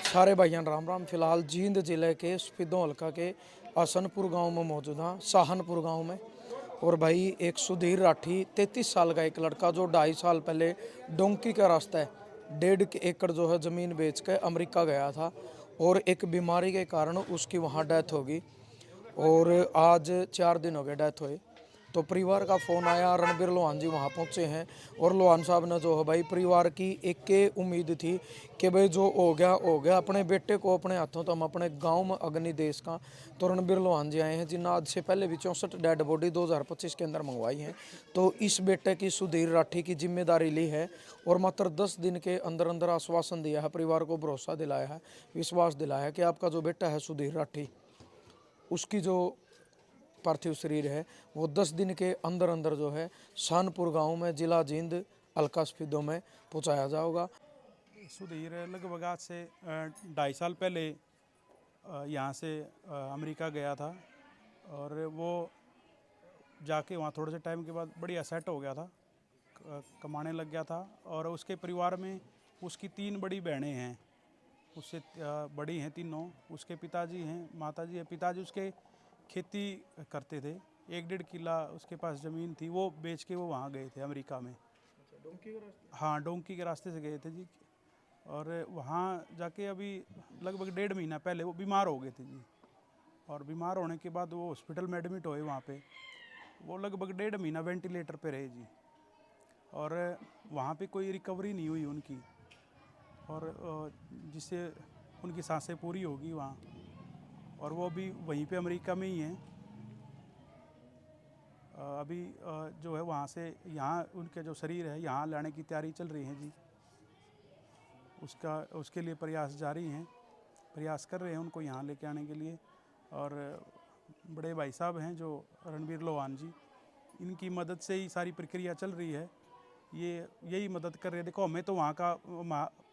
सारे भाइयों राम राम। फिलहाल जींद जिले के सफीदों हल्का के आसनपुर गांव में मौजूद हाँ, साहनपुर गांव में। और भाई एक सुधीर राठी 33 साल का एक लड़का जो 2.5 साल पहले डोंकी का रास्ता है 1.5 एकड़ जो है ज़मीन बेच के अमेरिका गया था और एक बीमारी के कारण उसकी वहाँ डेथ होगी। और आज 4 दिन हो गए डेथ हुए। तो परिवार का फ़ोन आया, रणबीर लोहान जी वहाँ पहुँचे हैं और लोहान साहब ने जो है भाई परिवार की एक उम्मीद थी कि भाई जो हो गया, अपने बेटे को अपने हाथों तो हम अपने गांव में अग्नि देश का। तो रणबीर लोहान जी आए हैं जिन्हें आज से पहले भी 64 डेड बॉडी 2025 के अंदर मंगवाई हैं। तो इस बेटे की सुधीर राठी की जिम्मेदारी ली है और मात्र 10 दिन के अंदर अंदर आश्वासन दिया है, परिवार को भरोसा दिलाया है, विश्वास दिलाया है कि आपका जो बेटा है सुधीर राठी, उसकी जो पार्थिव शरीर है वो 10 दिन के अंदर अंदर जो है शानपुर गांव में जिला जींद हल्का सफीदों में पहुंचाया जाएगा। सुधीर लगभग आज से 2.5 साल पहले यहाँ से अमेरिका गया था और वो जाके वहाँ थोड़े से टाइम के बाद बढ़िया सेट हो गया था, कमाने लग गया था। और उसके परिवार में उसकी 3 बड़ी बहनें हैं, उससे बड़ी हैं तीनों। उसके पिताजी हैं, माताजी है। पिताजी उसके खेती करते थे, 1-1.5 किला उसके पास ज़मीन थी, वो बेच के वो वहाँ गए थे अमेरिका में। हाँ, डोंकी के रास्ते से गए थे जी। और वहाँ जाके अभी लगभग 1.5 महीना पहले वो बीमार हो गए थे जी। और बीमार होने के बाद वो हॉस्पिटल में एडमिट हुए वहाँ पे। वो लगभग 1.5 महीना वेंटिलेटर पे रहे जी। और वहाँ पे कोई रिकवरी नहीं हुई उनकी, और जिससे उनकी सांसें पूरी होगी वहाँ। और वो भी वहीं पे अमेरिका में ही हैं। अभी जो है वहाँ से यहाँ उनके जो शरीर है यहाँ लाने की तैयारी चल रही है जी। उसके लिए प्रयास जारी हैं, प्रयास कर रहे हैं उनको यहाँ लेके आने के लिए। और बड़े भाई साहब हैं जो रणबीर लोहान जी, इनकी मदद से ही सारी प्रक्रिया चल रही है। ये यही मदद कर रहे हैं। देखो, हमें तो वहाँ का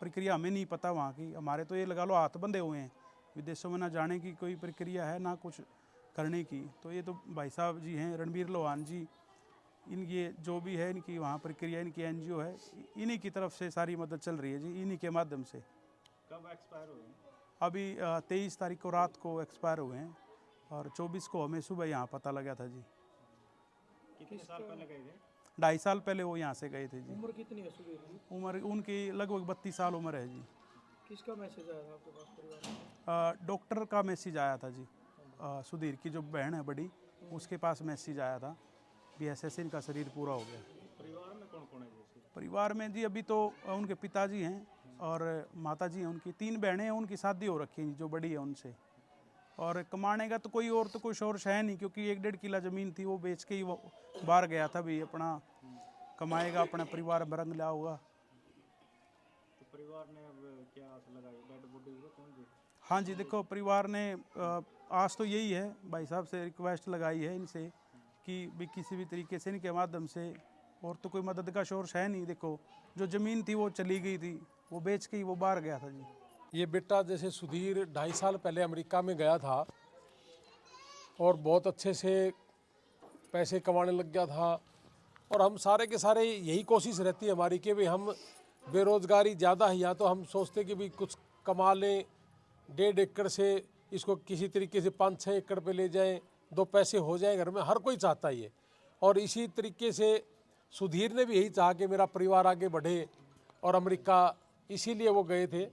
प्रक्रिया हमें नहीं पता वहाँ की, हमारे तो ये लगा लो हाथ बंधे हुए हैं, विदेशों में ना जाने की कोई प्रक्रिया है ना कुछ करने की। तो ये तो भाई साहब जी हैं रणबीर लोहान जी, इन ये जो भी है इनकी वहाँ प्रक्रिया, इनकी एनजीओ है, इन्हीं की तरफ से सारी मदद चल रही है जी, इन्हीं के माध्यम से। कब एक्सपायर हुए? अभी 23 तारीख को रात को एक्सपायर हुए हैं और 24 को हमें सुबह यहाँ पता लगा था जी। कितने साल पहले गए थे? 2.5 साल पहले वो यहाँ से गए थे जी। उम्र कितनी है सुधीर की? उम्र उनकी लगभग 32 साल उम्र है जी। किसका मैसेज आया था आपके पास परिवार में? डॉक्टर का मैसेज आया था जी। सुधीर की जो बहन है बड़ी, उसके पास मैसेज आया था भी ऐसे इनका शरीर पूरा हो गया। परिवार में कौन कौन है जैसे? परिवार में जी अभी तो उनके पिताजी हैं और माताजी हैं, उनकी 3 बहनें हैं, उनकी शादी हो रखी है जो बड़ी है उनसे। और कमाने का तो कोई और तो कोई सोर्स है नहीं, क्योंकि 1-1.5 किला ज़मीन थी वो बेच के ही वो बाहर गया था भी, अपना कमाएगा, अपना परिवार भरंग लिया होगा। तो परिवार ने अब क्या आस लगाई? डेड बॉडी को कौन जी? हाँ जी, देखो परिवार ने आज तो यही है, भाई साहब से रिक्वेस्ट लगाई है इनसे कि भी किसी भी तरीके से इनके माध्यम से, और तो कोई मदद का सोर्स है नहीं। देखो, जो ज़मीन थी वो चली गई थी, वो बेच के ही वो बाहर गया था जी। ये बेटा जैसे सुधीर 2.5 साल पहले अमेरिका में गया था और बहुत अच्छे से पैसे कमाने लग गया था। और हम सारे के सारे यही कोशिश रहती है हमारी कि भाई हम बेरोज़गारी ज़्यादा है यहाँ, तो हम सोचते कि भाई कुछ कमा लें, 1.5 एकड़ से इसको किसी तरीके से 5-6 एकड़ पे ले जाएं, 2 पैसे हो जाए घर में, हर कोई चाहता ही है। और इसी तरीके से सुधीर ने भी यही चाहा कि मेरा परिवार आगे बढ़े और अमेरिका, इसीलिए वो गए थे।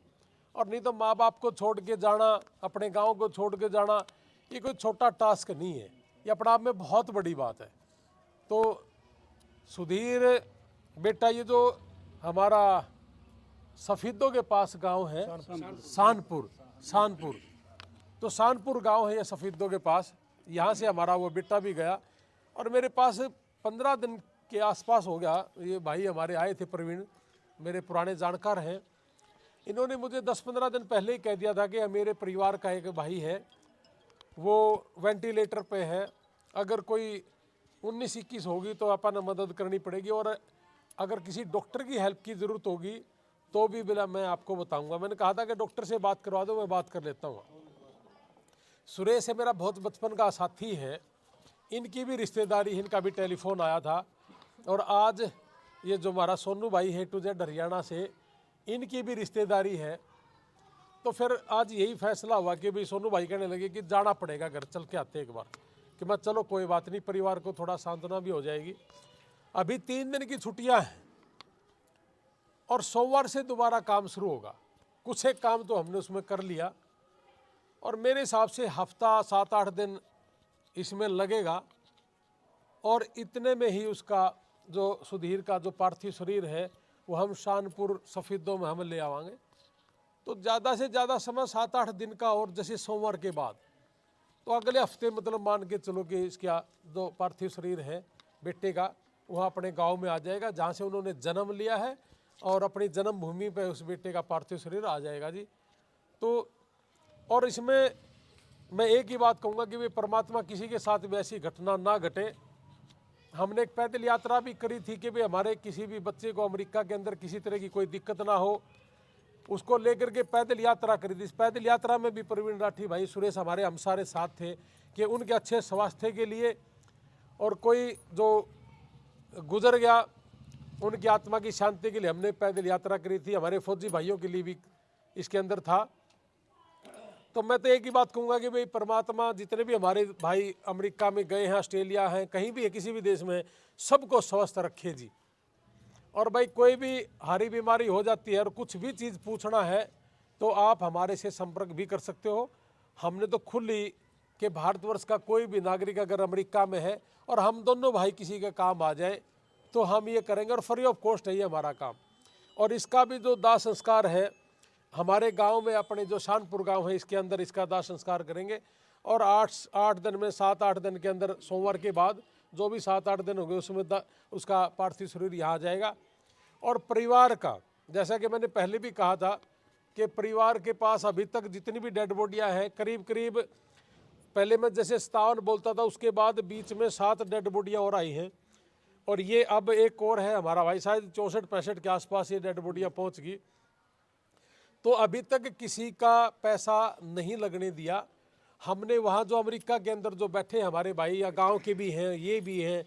और नहीं तो माँ बाप को छोड़ के जाना, अपने गांव को छोड़ के जाना, ये कोई छोटा टास्क नहीं है, ये अपने आप में बहुत बड़ी बात है। तो सुधीर बेटा, ये जो हमारा सफीदों के पास गांव है शानपुर, तो शानपुर गांव है ये सफीदों के पास, यहाँ से हमारा वो बेटा भी गया। और मेरे पास 15 दिन के आसपास हो गया, ये भाई हमारे आए थे प्रवीण, मेरे पुराने जानकार हैं, इन्होंने मुझे 10-15 दिन पहले ही कह दिया था कि मेरे परिवार का एक भाई है वो वेंटिलेटर पे है, अगर कोई 19-21 होगी तो अपन मदद करनी पड़ेगी, और अगर किसी डॉक्टर की हेल्प की ज़रूरत होगी तो भी बिला मैं आपको बताऊंगा। मैंने कहा था कि डॉक्टर से बात करवा दो, मैं बात कर लेता हूँ। सुरेश है मेरा बहुत बचपन का साथी है, इनकी भी रिश्तेदारी, इनका भी टेलीफोन आया था। और आज ये जो हमारा सोनू भाई है A to Z हरियाणा से, इनकी भी रिश्तेदारी है। तो फिर आज यही फैसला हुआ कि भाई सोनू भाई कहने लगे कि जाना पड़ेगा घर, चल के आते एक बार। कि मैं चलो कोई बात नहीं, परिवार को थोड़ा सांत्वना भी हो जाएगी। अभी 3 दिन की छुट्टियां हैं और सोमवार से दोबारा काम शुरू होगा। कुछ एक काम तो हमने उसमें कर लिया और मेरे हिसाब से हफ्ता 7-8 दिन इसमें लगेगा और इतने में ही उसका जो सुधीर का जो पार्थिव शरीर है वो हम शानपुर सफीदों में हम ले आवांगे। तो ज़्यादा से ज़्यादा समय 7-8 दिन का, और जैसे सोमवार के बाद तो अगले हफ्ते मतलब मान के चलो कि इसका जो पार्थिव शरीर है बेटे का वहाँ अपने गांव में आ जाएगा जहाँ से उन्होंने जन्म लिया है, और अपनी जन्मभूमि पे उस बेटे का पार्थिव शरीर आ जाएगा जी। तो और इसमें मैं एक ही बात कहूँगा कि वे परमात्मा किसी के साथ भी ऐसी घटना ना घटे। हमने एक पैदल यात्रा भी करी थी कि भाई हमारे किसी भी बच्चे को अमेरिका के अंदर किसी तरह की कोई दिक्कत ना हो, उसको लेकर के पैदल यात्रा करी थी। इस पैदल यात्रा में भी प्रवीण राठी भाई, सुरेश हमारे हम सारे साथ थे कि उनके अच्छे स्वास्थ्य के लिए, और कोई जो गुजर गया उनकी आत्मा की शांति के लिए हमने पैदल यात्रा करी थी। हमारे फौजी भाइयों के लिए भी इसके अंदर था। तो मैं तो एक ही बात कहूँगा कि भाई परमात्मा जितने भी हमारे भाई अमेरिका में गए हैं, ऑस्ट्रेलिया हैं, कहीं भी है, किसी भी देश में, सबको स्वस्थ रखे जी। और भाई कोई भी हारी बीमारी हो जाती है और कुछ भी चीज़ पूछना है तो आप हमारे से संपर्क भी कर सकते हो। हमने तो खुली कि भारतवर्ष का कोई भी नागरिक अगर अमेरिका में है और हम दोनों भाई किसी का काम आ जाए तो हम ये करेंगे, और फ्री ऑफ कॉस्ट है ये हमारा काम। और इसका भी जो दाह संस्कार है हमारे गांव में, अपने जो शानपुर गांव है इसके अंदर इसका दाह संस्कार करेंगे। और 8 दिन में 7-8 दिन के अंदर सोमवार के बाद जो भी 7-8 दिन हो गए उसमें उसका पार्थिव शरीर यहाँ आ जाएगा। और परिवार का, जैसा कि मैंने पहले भी कहा था कि परिवार के पास अभी तक जितनी भी डेड बॉडियाँ हैं, करीब करीब पहले मैं जैसे 57 बोलता था, उसके बाद बीच में 7 डेड बॉडियाँ और आई हैं, और ये अब एक और है हमारा भाई, शायद 64-65 के आसपास ये डेड बॉडियाँ पहुँच गई। तो अभी तक किसी का पैसा नहीं लगने दिया हमने। वहाँ जो अमेरिका के अंदर जो बैठे हमारे भाई या गांव के भी हैं, ये भी हैं,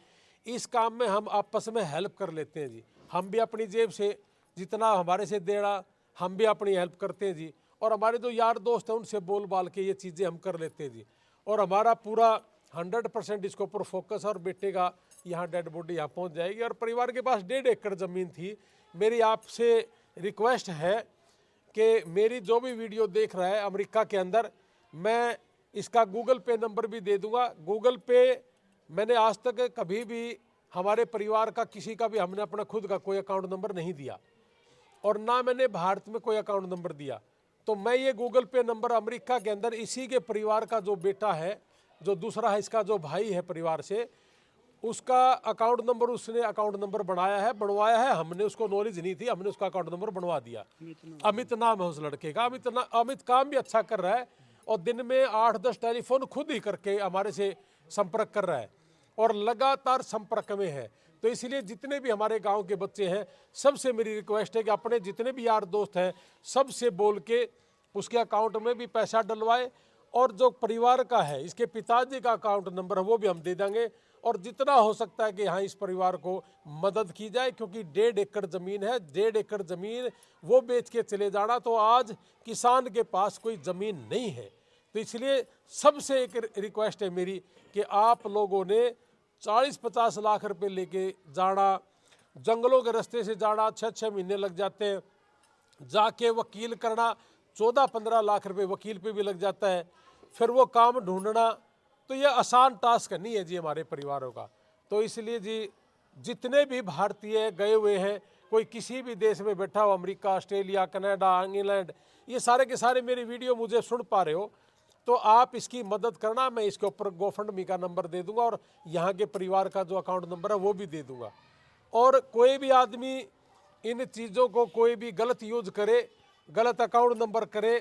इस काम में हम आपस में हेल्प कर लेते हैं जी। हम भी अपनी जेब से जितना हमारे से देना हम भी अपनी हेल्प करते हैं जी। और हमारे जो यार दोस्त हैं उनसे बोल बाल के ये चीज़ें हम कर लेते हैं जी। और हमारा पूरा 100% इसके ऊपर फोकस है। और बेटे का यहाँ डेड बॉडी यहाँ पहुँच जाएगी। और परिवार के पास 1.5 एकड़ ज़मीन थी। मेरी आपसे रिक्वेस्ट है कि मेरी जो भी वीडियो देख रहा है अमेरिका के अंदर, मैं इसका गूगल पे नंबर भी दे दूंगा। गूगल पे मैंने आज तक कभी भी हमारे परिवार का किसी का भी हमने अपना खुद का कोई अकाउंट नंबर नहीं दिया, और ना मैंने भारत में कोई अकाउंट नंबर दिया। तो मैं ये गूगल पे नंबर अमेरिका के अंदर इसी के परिवार का जो बेटा है, जो दूसरा है इसका जो भाई है परिवार से, उसका अकाउंट नंबर उसने अकाउंट नंबर बनवाया है। हमने उसको नॉलेज नहीं थी, हमने उसका अकाउंट नंबर बनवा दिया। अमित नाम है उस लड़के का। अमित काम भी अच्छा कर रहा है और दिन में 8-10 टेलीफोन खुद ही करके हमारे से संपर्क कर रहा है और लगातार संपर्क में है। तो इसलिए जितने भी हमारे गांव के बच्चे हैं, सबसे मेरी रिक्वेस्ट है कि अपने जितने भी यार दोस्त हैं सबसे बोल के उसके अकाउंट में भी पैसा डलवाए। और जो परिवार का है, इसके पिताजी का अकाउंट नंबर है वो भी हम दे देंगे। और जितना हो सकता है कि हाँ इस परिवार को मदद की जाए, क्योंकि 1.5 एकड़ ज़मीन है। 1.5 एकड़ ज़मीन वो बेच के चले जाना, तो आज किसान के पास कोई ज़मीन नहीं है। तो इसलिए सबसे एक रिक्वेस्ट है मेरी कि आप लोगों ने 40-50 लाख रुपए लेके जाना, जंगलों के रास्ते से जाना 6-6 महीने लग जाते हैं, जाके वकील करना 14-15 लाख रुपए वकील पे भी लग जाता है, फिर वो काम ढूंढना, तो ये आसान टास्क नहीं है जी हमारे परिवारों का। तो इसलिए जी जितने भी भारतीय गए हुए हैं, कोई किसी भी देश में बैठा हो, अमेरिका, ऑस्ट्रेलिया, कनाडा, इंग्लैंड, ये सारे के सारे मेरी वीडियो मुझे सुन पा रहे हो, तो आप इसकी मदद करना। मैं इसके ऊपर गोफंडमी का नंबर दे दूंगा और यहाँ के परिवार का जो अकाउंट नंबर है वो भी दे दूंगा। और कोई भी आदमी इन चीज़ों को कोई भी गलत यूज करे, गलत अकाउंट नंबर करे,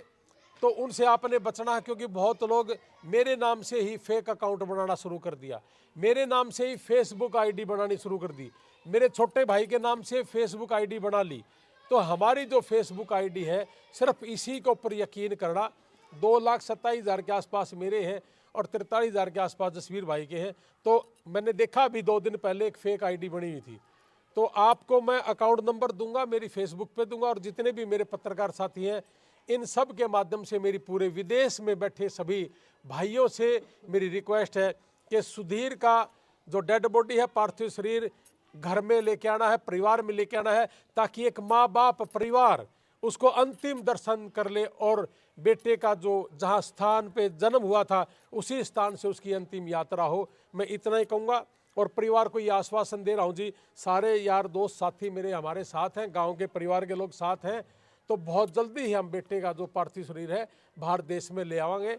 तो उनसे आपने बचना है। क्योंकि बहुत लोग मेरे नाम से ही फेक अकाउंट बनाना शुरू कर दिया, मेरे नाम से ही फेसबुक आईडी बनानी शुरू कर दी, मेरे छोटे भाई के नाम से फेसबुक आईडी बना ली। तो हमारी जो फेसबुक आईडी है सिर्फ इसी के ऊपर यकीन करना। 2,27,000 के आसपास मेरे हैं और 43,000 के आसपास जसवीर भाई के हैं। तो मैंने देखा अभी 2 दिन पहले एक फेक आईडी बनी हुई थी। तो आपको मैं अकाउंट नंबर दूंगा, मेरी फेसबुक पे दूंगा, और जितने भी मेरे पत्रकार साथी हैं इन सब के माध्यम से मेरी पूरे विदेश में बैठे सभी भाइयों से मेरी रिक्वेस्ट है कि सुधीर का जो डेड बॉडी है, पार्थिव शरीर घर में लेके आना है, परिवार में लेके आना है, ताकि एक माँ बाप परिवार उसको अंतिम दर्शन कर ले और बेटे का जो जहाँ स्थान पे जन्म हुआ था उसी स्थान से उसकी अंतिम यात्रा हो। मैं इतना ही कहूँगा और परिवार को ये आश्वासन दे रहा हूँ जी, सारे यार दोस्त साथी मेरे हमारे साथ हैं, गांव के परिवार के लोग साथ हैं, तो बहुत जल्दी ही हम बेटे का जो पार्थिव शरीर है बाहर देश में ले आवांगे